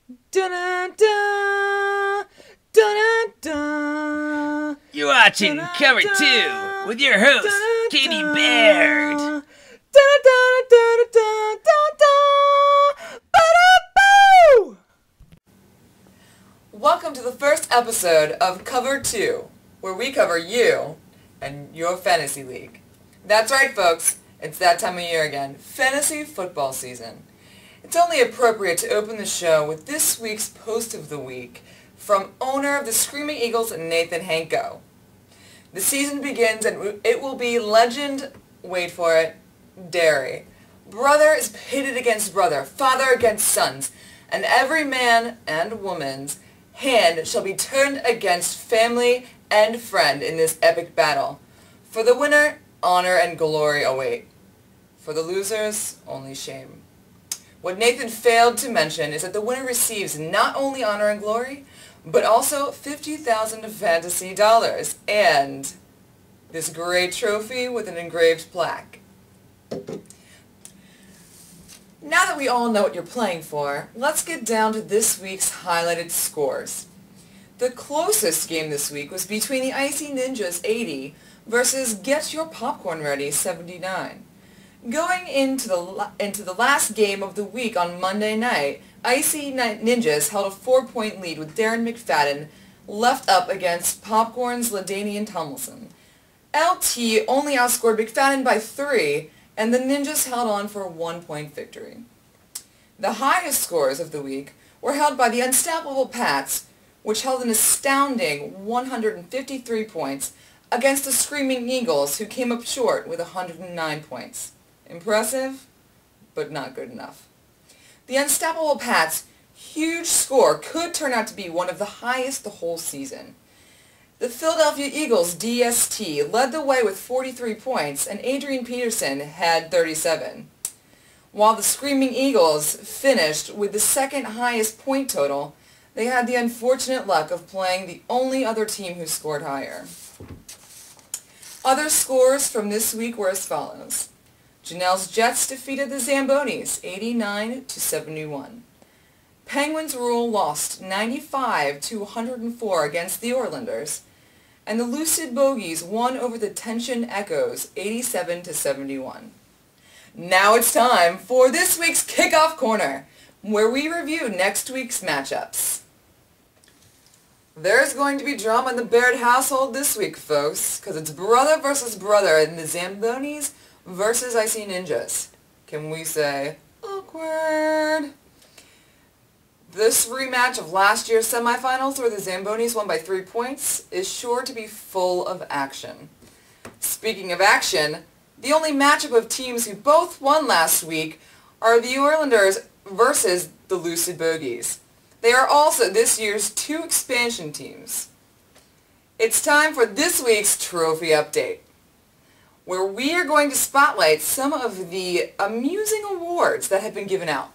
Da-da-da, da-da-da, You're watching Cover 2 with your host, Katie Baird. Welcome to the first episode of Cover 2, where we cover you and your fantasy league. That's right, folks. It's that time of year again, fantasy football season. It's only appropriate to open the show with this week's Post of the Week from owner of the Screaming Eagles, Nathan Hanko. The season begins and it will be legend, wait for it, dairy. Brother is pitted against brother, father against sons, and every man and woman's hand shall be turned against family and friend in this epic battle. For the winner, honor and glory await. For the losers, only shame. What Nathan failed to mention is that the winner receives not only honor and glory, but also $50,000 fantasy dollars and this great trophy with an engraved plaque. Now that we all know what you're playing for, let's get down to this week's highlighted scores. The closest game this week was between the Icy Ninjas 80 versus Get Your Popcorn Ready 79. Going into the last game of the week on Monday night, Icy Ninjas held a 4-point lead with Darren McFadden left up against Popcorn's LaDainian Tomlinson. LT only outscored McFadden by 3, and the Ninjas held on for a 1-point victory. The highest scores of the week were held by the Unstoppable Pats, which held an astounding 153 points against the Screaming Eagles, who came up short with 109 points. Impressive, but not good enough. The Unstoppable Pats' huge score could turn out to be one of the highest the whole season. The Philadelphia Eagles DST led the way with 43 points, and Adrian Peterson had 37. While the Screaming Eagles finished with the second highest point total, they had the unfortunate luck of playing the only other team who scored higher. Other scores from this week were as follows. Janelle's Jets defeated the Zambonis 89-71. Penguins Rule lost 95-104 against the Orlanders, and the Lucid Bogies won over the Tension Echoes 87-71. Now it's time for this week's Kickoff Corner, where we review next week's matchups. There's going to be drama in the Baird household this week, folks, because it's brother versus brother in the Zambonis versus Icy Ninjas. Can we say awkward? This rematch of last year's semifinals, where the Zambonis won by 3 points, is sure to be full of action. Speaking of action, the only matchup of teams who both won last week are the Orlanders versus the Lucid Bogies. They are also this year's 2 expansion teams. It's time for this week's trophy update, where we are going to spotlight some of the amusing awards that have been given out.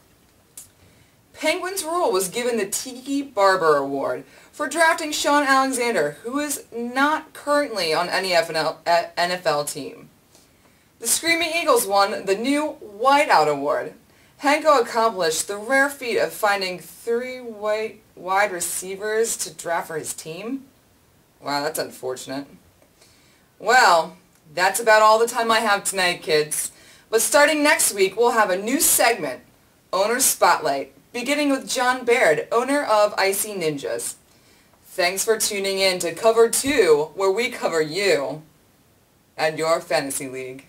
Penguins Rule was given the Tiki Barber Award for drafting Sean Alexander, who is not currently on any NFL team. The Screaming Eagles won the new Whiteout Award. Hanko accomplished the rare feat of finding 3 white wide receivers to draft for his team. Wow, that's unfortunate. Well, that's about all the time I have tonight, kids. But starting next week, we'll have a new segment, Owner Spotlight, beginning with John Baird, owner of Icy Ninjas. Thanks for tuning in to Cover 2, where we cover you and your fantasy league.